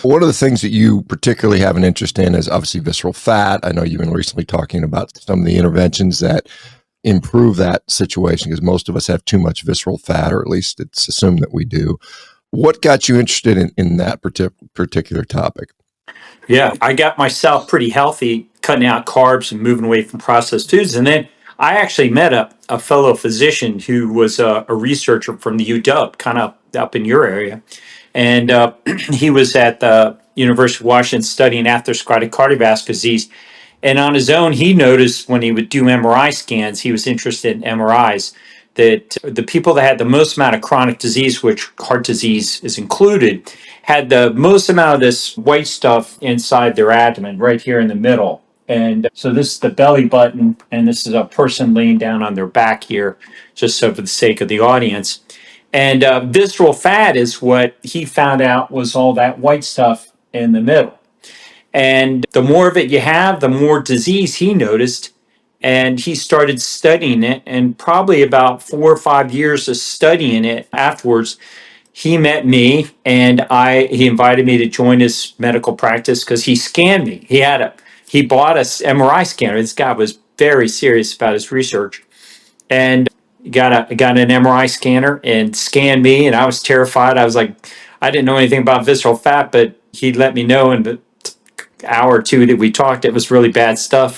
One of the things that you particularly have an interest in is obviously visceral fat. I know you've been recently talking about some of the interventions that improve that situation because most of us have too much visceral fat, or at least it's assumed that we do. What got you interested in that particular topic? Yeah, I got myself pretty healthy, cutting out carbs and moving away from processed foods. And then I actually met a fellow physician who was a researcher from the UW, kind of up in your area. And he was at the University of Washington studying atherosclerotic cardiovascular disease. And on his own, he noticed when he would do MRI scans, he was interested in MRIs, that the people that had the most amount of chronic disease, which heart disease is included, had the most amount of this white stuff inside their abdomen, right here in the middle. And so this is the belly button, and this is a person laying down on their back here, just so for the sake of the audience. And visceral fat is what he found out was all that white stuff in the middle. And the more of it you have, the more disease he noticed. And he started studying it. And probably about 4 or 5 years of studying it afterwards, he met me and he invited me to join his medical practice because he scanned me. He bought a MRI scanner. This guy was very serious about his research. And got an MRI scanner and scanned me, and I was terrified. I was like, I didn't know anything about visceral fat, but he let me know in the hour or two that we talked, it was really bad stuff.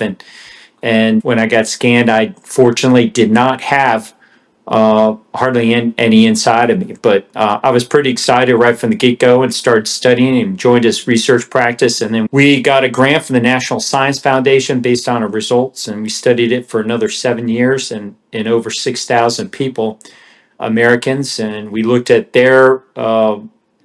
And when I got scanned, I fortunately did not have hardly any inside of me. But I was pretty excited right from the get-go and started studying and joined his research practice. And then we got a grant from the National Science Foundation based on our results, and we studied it for another 7 years and in over 6,000 people, Americans. And we looked at their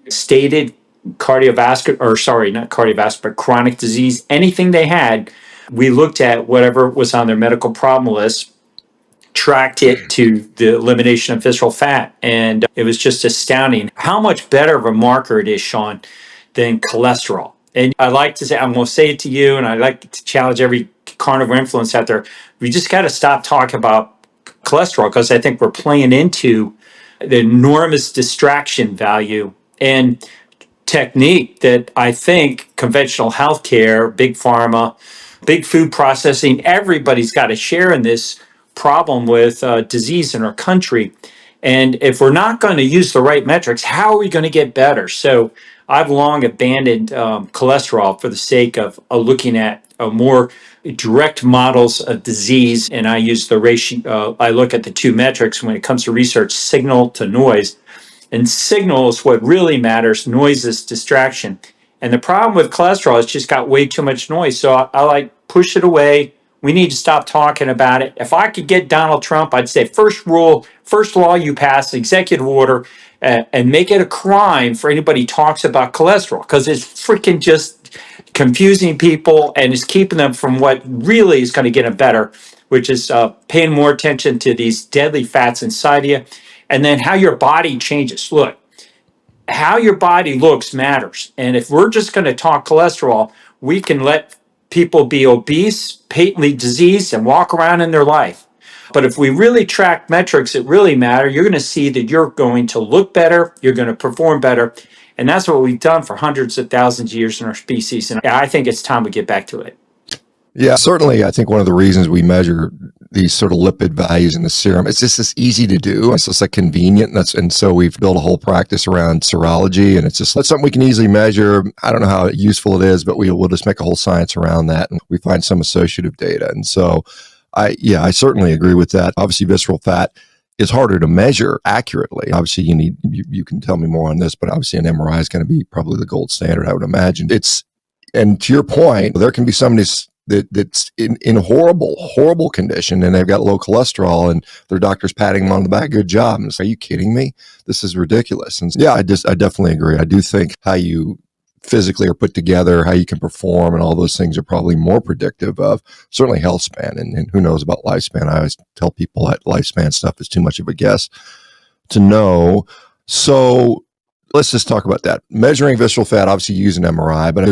stated cardiovascular, or sorry, not cardiovascular, but chronic disease, anything they had. We looked at whatever was on their medical problem list, tracked it to the elimination of visceral fat. And it was just astounding how much better of a marker it is, Sean, than cholesterol. And I like to say, I'm going to say it to you, and I like to challenge every carnivore influence out there. We just got to stop talking about cholesterol because I think we're playing into the enormous distraction value and technique that I think conventional healthcare, big pharma, big food processing, everybody's got a share in this problem with disease in our country. And if we're not going to use the right metrics, how are we going to get better? So I've long abandoned cholesterol for the sake of looking at more direct models of disease. And I use the ratio, I look at the two metrics when it comes to research, signal to noise. And signal is what really matters. Noise is distraction. And the problem with cholesterol is it's just got way too much noise. So I like push it away. We need to stop talking about it. If I could get Donald Trump, I'd say first rule, first law you pass, executive order, and make it a crime for anybody who talks about cholesterol because it's freaking just confusing people and it's keeping them from what really is going to get them better, which is paying more attention to these deadly fats inside you. And then how your body changes. Look, how your body looks matters. And if we're just going to talk cholesterol, we can let people be obese, patently diseased, and walk around in their life. But if we really track metrics that really matter, you're going to see that you're going to look better, you're going to perform better. And that's what we've done for hundreds of thousands of years in our species. And I think it's time we get back to it. Yeah, certainly. I think one of the reasons we measure these sort of lipid values in the serum, it's just this easy to do. It's just like convenient. And so we've built a whole practice around serology, and it's just that's something we can easily measure. I don't know how useful it is, but we'll just make a whole science around that, and we find some associative data. And so I certainly agree with that. Obviously, visceral fat is harder to measure accurately. Obviously, you can tell me more on this, but obviously an MRI is going to be probably the gold standard, I would imagine. And to your point, there can be somebody that's in horrible condition, and they've got low cholesterol, and their doctor's patting them on the back. Good job. And it's, are you kidding me? This is ridiculous. And yeah, I definitely agree. I do think how you physically are put together, how you can perform, and all those things are probably more predictive of certainly health span. And who knows about lifespan? I always tell people that lifespan stuff is too much of a guess to know. So let's just talk about that. Measuring visceral fat, obviously you use an MRI, but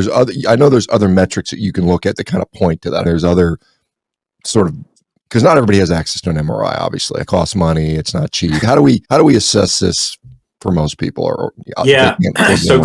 I know there's other metrics that you can look at that kind of point to that. There's other sort of, because not everybody has access to an MRI, obviously. It costs money. It's not cheap. How do we assess this for most people, or they Yeah. can't afford the So MRI?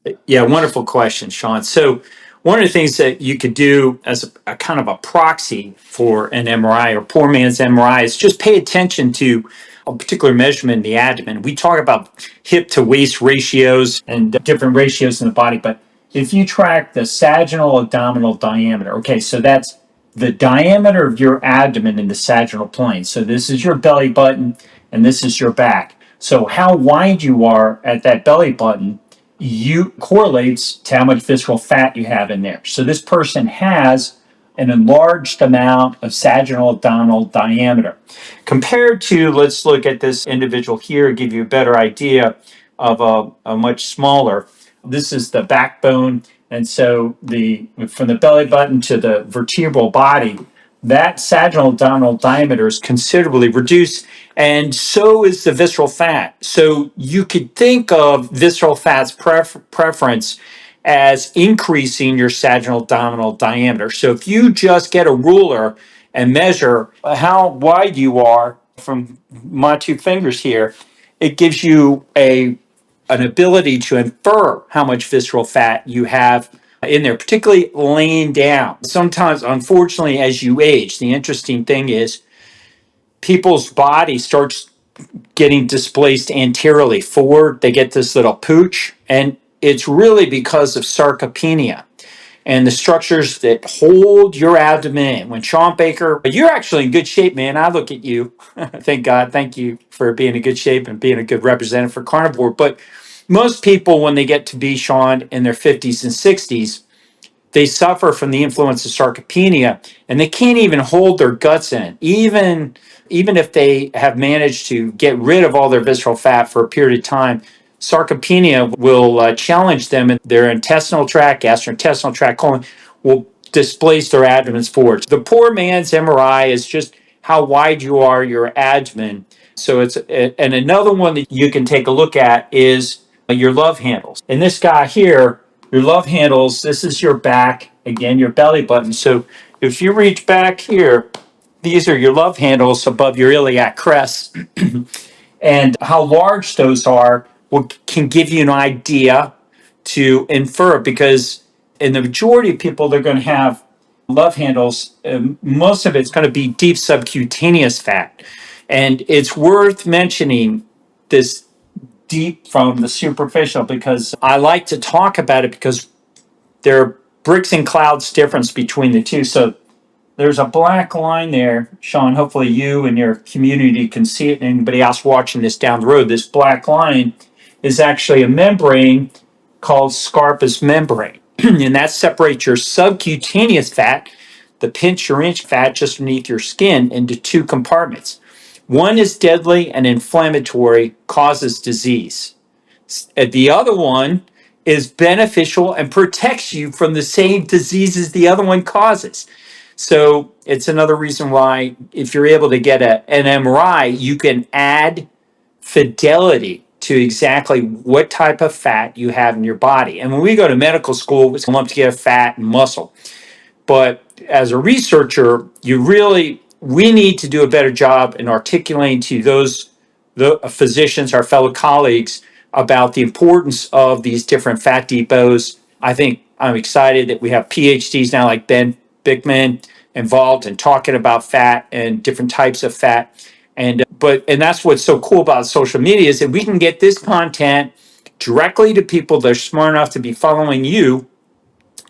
great. Yeah. Wonderful question, Sean. So one of the things that you could do as a kind of a proxy for an MRI or poor man's MRI is just pay attention to a particular measurement in the abdomen. We talk about hip to waist ratios and different ratios in the body, but if you track the sagittal abdominal diameter, okay, so that's the diameter of your abdomen in the sagittal plane. So this is your belly button and this is your back. So how wide you are at that belly button you correlates to how much visceral fat you have in there. So this person has an enlarged amount of sagittal abdominal diameter compared to, let's look at this individual here, give you a better idea of a much smaller. This is the backbone, and so the from the belly button to the vertebral body, that sagittal abdominal diameter is considerably reduced, and so is the visceral fat. So you could think of visceral fat's preference as increasing your sagittal abdominal diameter. So if you just get a ruler and measure how wide you are from my two fingers here, it gives you an ability to infer how much visceral fat you have in there, particularly laying down. Sometimes, unfortunately, as you age, the interesting thing is people's body starts getting displaced anteriorly forward. They get this little pooch, and it's really because of sarcopenia and the structures that hold your abdomen. When Sean Baker, you're actually in good shape, man. I look at you. Thank God. Thank you for being in good shape and being a good representative for carnivore. But most people, when they get to be Sean in their 50s and 60s, they suffer from the influence of sarcopenia and they can't even hold their guts in. Even if they have managed to get rid of all their visceral fat for a period of time, sarcopenia will challenge them in their intestinal tract, gastrointestinal tract, colon, will displace their abdomens forward. The poor man's MRI is just how wide you are, your abdomen. So and another one that you can take a look at is your love handles. And this guy here, your love handles, this is your back, again, your belly button. So if you reach back here, these are your love handles above your iliac crest. And how large those are can give you an idea to infer, because in the majority of people, they're going to have love handles. Most of it's going to be deep subcutaneous fat. And it's worth mentioning this deep from the superficial because I like to talk about it because there are bricks and clouds difference between the two. So there's a black line there, Sean. Hopefully you and your community can see it, and anybody else watching this down the road. This black line is actually a membrane called Scarpa's membrane, and that separates your subcutaneous fat, the pinch or inch fat just beneath your skin, into two compartments. One is deadly and inflammatory, causes disease. The other one is beneficial and protects you from the same diseases the other one causes. So it's another reason why, if you're able to get an MRI, you can add fidelity to exactly what type of fat you have in your body. And when we go to medical school, it's lumped together fat and muscle. But as a researcher, we need to do a better job in articulating to the physicians, our fellow colleagues, about the importance of these different fat depots. I think I'm excited that we have PhDs now like Ben Bickman involved in talking about fat and different types of fat. And that's what's so cool about social media is that we can get this content directly to people that are smart enough to be following you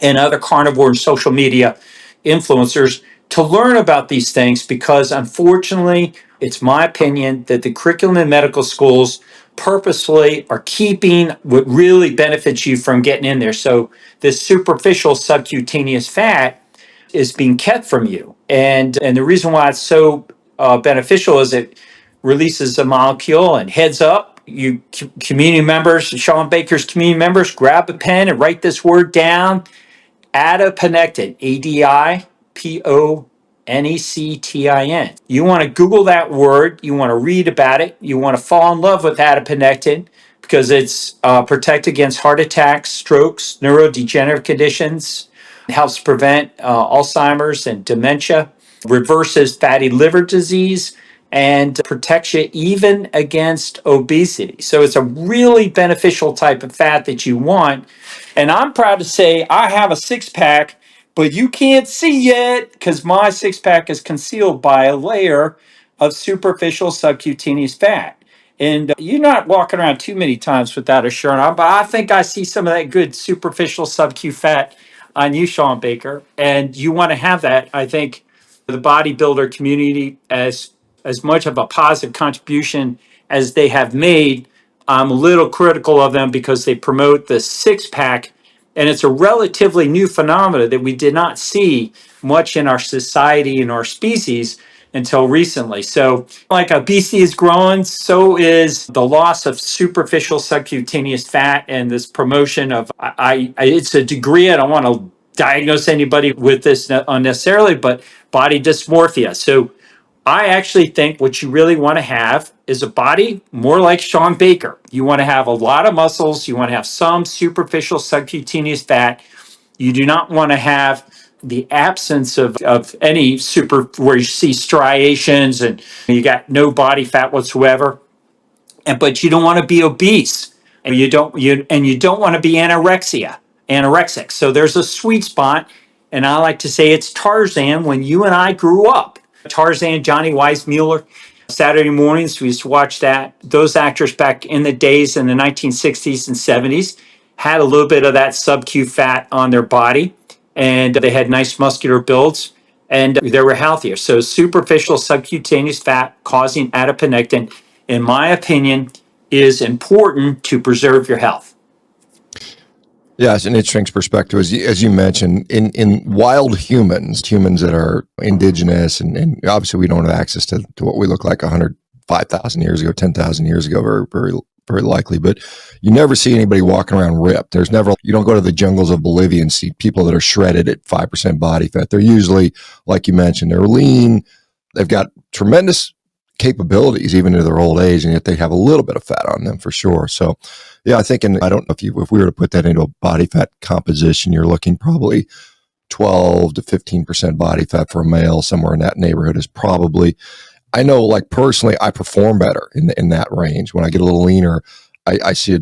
and other carnivore and social media influencers to learn about these things, because unfortunately, it's my opinion that the curriculum in medical schools purposefully are keeping what really benefits you from getting in there. So this superficial subcutaneous fat is being kept from you. And the reason why it's so beneficial is it releases a molecule and heads up. You community members, Sean Baker's community members, grab a pen and write this word down. Adiponectin, adiponectin. You want to Google that word. You want to read about it. You want to fall in love with adiponectin because it's protect against heart attacks, strokes, neurodegenerative conditions. It helps prevent Alzheimer's and dementia, reverses fatty liver disease, and protects you even against obesity. So it's a really beneficial type of fat that you want. And I'm proud to say I have a six pack, but you can't see yet because my six pack is concealed by a layer of superficial subcutaneous fat. And you're not walking around too many times without a shirt on, but I think I see some of that good superficial subcu fat on you, Sean Baker. And you want to have that. I think the bodybuilder community, as much of a positive contribution as they have made, I'm a little critical of them because they promote the six pack, and it's a relatively new phenomenon that we did not see much in our society and our species until recently. So, like obesity is growing, so is the loss of superficial subcutaneous fat and this promotion of it's a degree. I don't want to diagnose anybody with this unnecessarily, but body dysmorphia. So I actually think what you really want to have is a body more like Sean Baker. You want to have a lot of muscles. You want to have some superficial subcutaneous fat. You do not want to have the absence of any super, where you see striations and you got no body fat whatsoever. But you don't want to be obese, and you don't want to be anorexic. So there's a sweet spot, and I like to say it's Tarzan when you and I grew up. Tarzan, Johnny Weissmuller, Saturday mornings we used to watch that. Those actors back in the days in the 1960s and 70s had a little bit of that sub-Q fat on their body, and they had nice muscular builds, and they were healthier. So superficial subcutaneous fat causing adiponectin, in my opinion, is important to preserve your health. Yeah, it's an interesting perspective. As you mentioned, in wild humans that are indigenous, and obviously we don't have access to what we look like 105,000 years ago, 10,000 years ago, very, very, very likely. But you never see anybody walking around ripped. You don't go to the jungles of Bolivia and see people that are shredded at 5% body fat. They're usually, like you mentioned, they're lean. They've got tremendous capabilities even into their old age, and yet they have a little bit of fat on them for sure. So yeah, I think, and I don't know if we were to put that into a body fat composition, you're looking probably 12 to 15% body fat for a male, somewhere in that neighborhood is probably, I know, like personally, I perform better in that range. When I get a little leaner, I see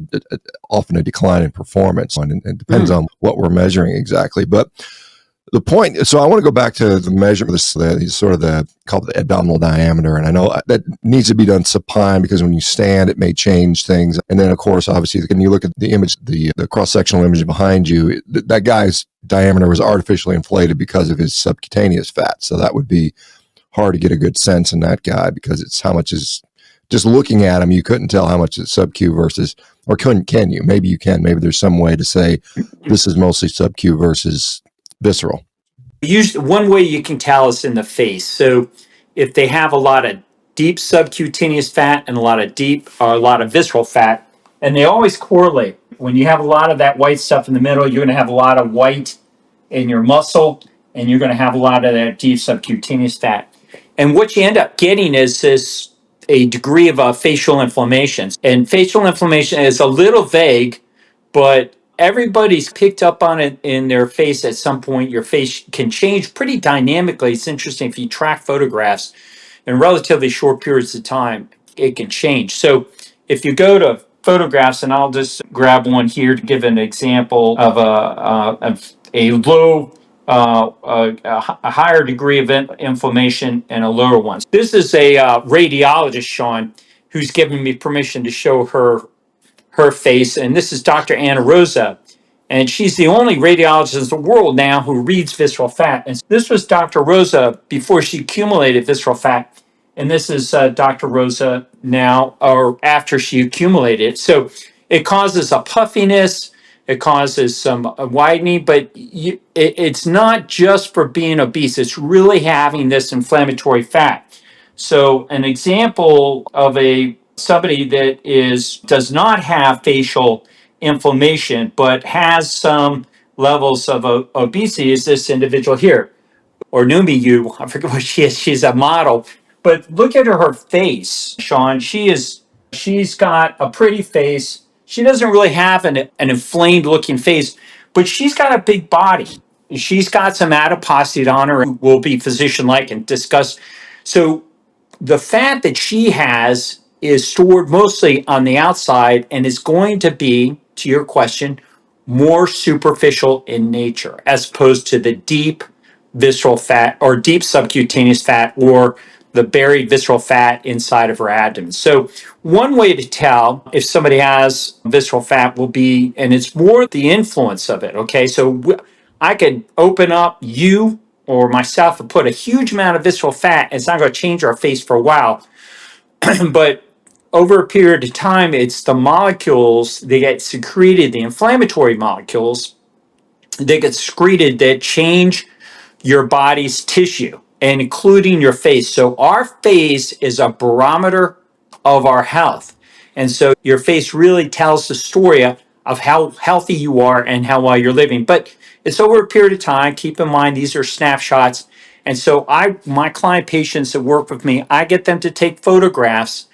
often a decline in performance, and it depends on what we're measuring exactly. But the point, so I want to go back to the measure of this, called the abdominal diameter. And I know that needs to be done supine because when you stand, it may change things. And then, of course, obviously, when you look at the image, the cross-sectional image behind you, that guy's diameter was artificially inflated because of his subcutaneous fat. So that would be hard to get a good sense in that guy because it's how much is, just looking at him, you couldn't tell how much is sub-Q versus, or can you? Maybe you can. Maybe there's some way to say this is mostly sub-Q versus visceral. Usually, one way you can tell is in the face. So if they have a lot of deep subcutaneous fat and a lot of visceral fat, and they always correlate. When you have a lot of that white stuff in the middle, you're going to have a lot of white in your muscle, and you're going to have a lot of that deep subcutaneous fat. And what you end up getting is a degree of facial inflammation. And facial inflammation is a little vague, but everybody's picked up on it in their face at some point. Your face can change pretty dynamically. It's interesting if you track photographs in relatively short periods of time, it can change. So if you go to photographs, and I'll just grab one here to give an example of a low, a higher degree of inflammation and a lower one. This is a radiologist, Sean, who's given me permission to show her face, and this is Dr. Anna Rosa, and she's the only radiologist in the world now who reads visceral fat. And this was Dr. Rosa before she accumulated visceral fat, and this is Dr. Rosa now or after she accumulated it. So it causes a puffiness, it causes some widening, but it's not just for being obese. It's really having this inflammatory fat. So an example of somebody that does not have facial inflammation but has some levels of obesity is this individual here, or Numi Yu. I forget what she is. She's a model, but look at her face, Sean. She's got a pretty face. She doesn't really have an inflamed looking face, but she's got a big body. She's got some adiposity on her, and will be physician like and discuss. So the fat that she has is stored mostly on the outside and is going to be, to your question, more superficial in nature as opposed to the deep visceral fat or deep subcutaneous fat or the buried visceral fat inside of her abdomen. So, one way to tell if somebody has visceral fat will be, and it's more the influence of it. Okay. So, I could open up you or myself and put a huge amount of visceral fat. It's not going to change our face for a while, but over a period of time, it's the molecules that get secreted, the inflammatory molecules that get secreted that change your body's tissue, and including your face. So our face is a barometer of our health. And so your face really tells the story of how healthy you are and how well you're living. But it's over a period of time. Keep in mind, these are snapshots. And so my client patients that work with me, I get them to take photographs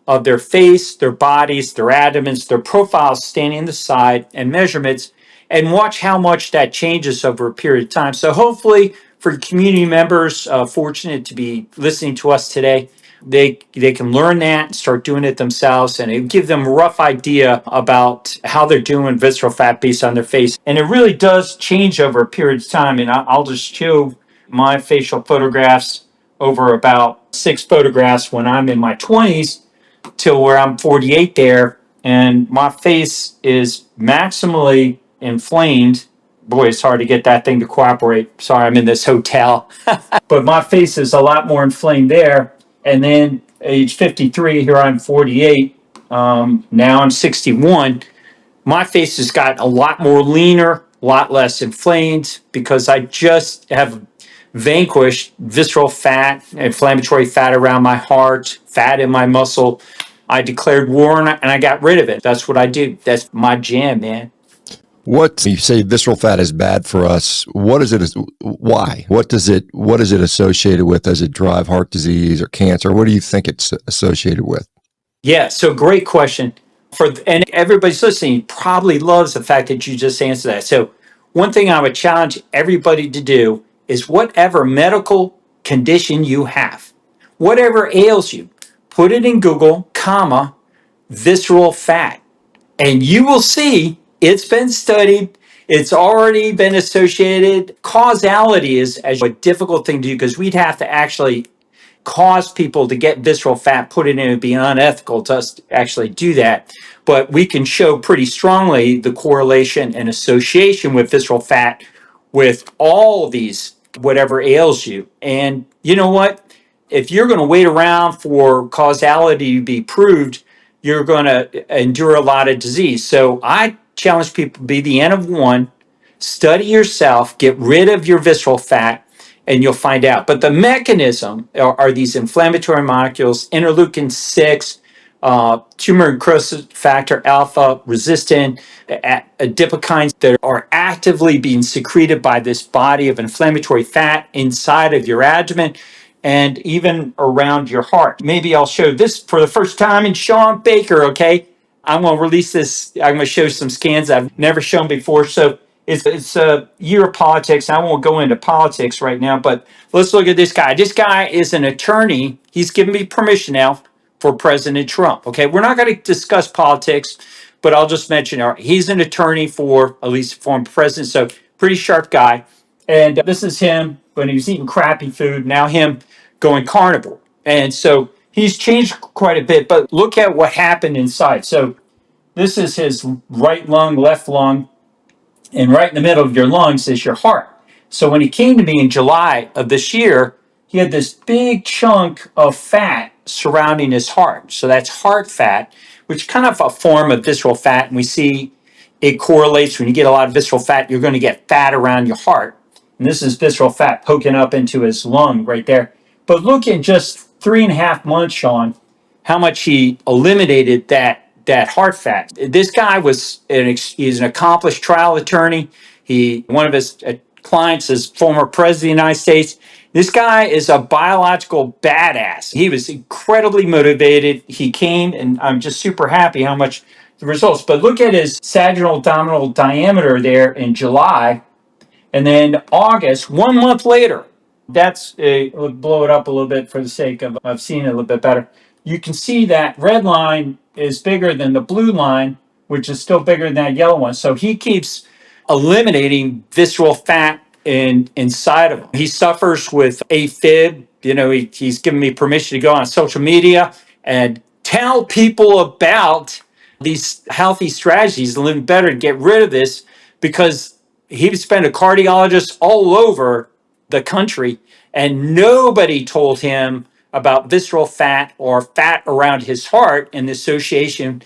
of their face, their bodies, their abdomens, their profiles standing on the side, and measurements, and watch how much that changes over a period of time. So hopefully, for community members fortunate to be listening to us today, they can learn that and start doing it themselves, and it give them a rough idea about how they're doing visceral fat based on their face. And it really does change over a period of time. And I'll just show my facial photographs over about 6 photographs when I'm in my 20s till where I'm 48 there, and my face is maximally inflamed. Boy, it's hard to get that thing to cooperate. Sorry, I'm in this hotel. But my face is a lot more inflamed there. And then age 53, here I'm 48. Now I'm 61. My face has got a lot more leaner, a lot less inflamed because I just have vanquished visceral fat, inflammatory fat around my heart, fat in my muscle. I declared war and I got rid of it. That's what I do. That's my jam, man. What you say visceral fat is bad for us? What is it? Why? What is it associated with? Does it drive heart disease or cancer? What do you think it's associated with? Yeah, so great question. And everybody's listening probably loves the fact that you just answered that. So one thing I would challenge everybody to do is whatever medical condition you have, whatever ails you, put it in Google, comma, visceral fat, and you will see it's been studied. It's already been associated. Causality is a difficult thing to do because we'd have to actually cause people to get visceral fat, put it in, it would be unethical to us to actually do that. But we can show pretty strongly the correlation and association with visceral fat with all these, whatever ails you. And you know what? If you're going to wait around for causality to be proved, you're going to endure a lot of disease. So I challenge people to be the N of one, study yourself, get rid of your visceral fat, and you'll find out. But the mechanism are these inflammatory molecules, interleukin 6, tumor necrosis factor alpha resistant, adipokines that are actively being secreted by this body of inflammatory fat inside of your abdomen and even around your heart. Maybe I'll show this for the first time in Sean Baker, okay? I'm going to release this. I'm going to show some scans I've never shown before. So it's a year of politics. I won't go into politics right now, but let's look at this guy. This guy is an attorney. He's given me permission now for President Trump. Okay, we're not going to discuss politics, but I'll just mention he's an attorney for at least former president, so pretty sharp guy. And this is him when he was eating crappy food. Now him going carnivore, and so he's changed quite a bit. But look at what happened inside. So this is his right lung, left lung, and right in the middle of your lungs is your heart. So when he came to me in July of this year, he had this big chunk of fat surrounding his heart. So that's heart fat, which is kind of a form of visceral fat. And we see it correlates when you get a lot of visceral fat, you're going to get fat around your heart. And this is visceral fat poking up into his lung right there. But look in just 3.5 months, Sean, how much he eliminated that heart fat. This guy he's an accomplished trial attorney. One of his clients is former president of the United States. This guy is a biological badass. He was incredibly motivated. He came, and I'm just super happy how much the results. But look at his sagittal abdominal diameter there in July, and then August, 1 month later. That's blow it up a little bit for the sake of seeing it a little bit better. You can see that red line is bigger than the blue line, which is still bigger than that yellow one. So he keeps eliminating visceral fat inside of him. He suffers with AFib. He's given me permission to go on social media and tell people about these healthy strategies to live better and get rid of this, because he spent a cardiologist all over the country and nobody told him about visceral fat or fat around his heart and the association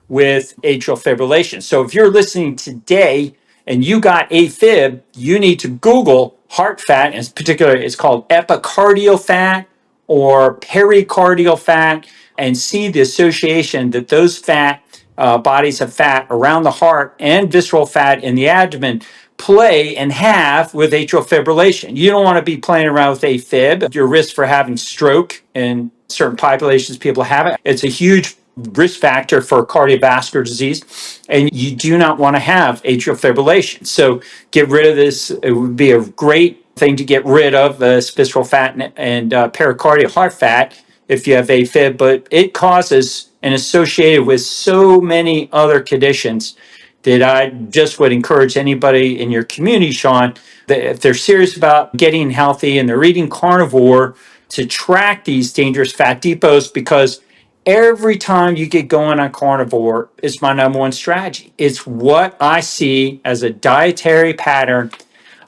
with atrial fibrillation. So if you're listening today and you got AFib, you need to Google heart fat, and in particular, it's called epicardial fat or pericardial fat, and see the association that those fat bodies of fat around the heart and visceral fat in the abdomen play and have with atrial fibrillation. You don't want to be playing around with AFib. Your risk for having stroke in certain populations, people have it. It's a huge risk factor for cardiovascular disease, and you do not want to have atrial fibrillation. So get rid of this. It would be a great thing to get rid of this visceral fat and pericardial heart fat if you have AFib, but it causes and associated with so many other conditions that I just would encourage anybody in your community, Sean, that if they're serious about getting healthy and they're eating carnivore, to track these dangerous fat depots, because every time you get going on carnivore, it's my number one strategy. It's what I see as a dietary pattern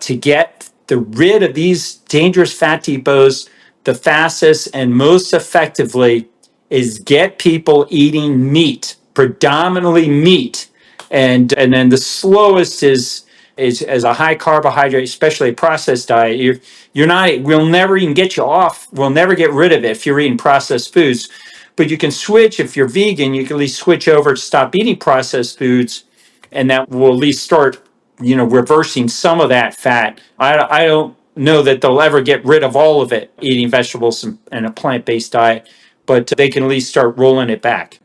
to get rid of these dangerous fat depots the fastest and most effectively is get people eating meat, predominantly meat. And then the slowest is as a high carbohydrate, especially a processed diet. You're not, we'll never even get you off. We'll never get rid of it if you're eating processed foods. But you can switch, if you're vegan, you can at least switch over to stop eating processed foods, and that will at least start, reversing some of that fat. I don't know that they'll ever get rid of all of it, eating vegetables and a plant-based diet, but they can at least start rolling it back.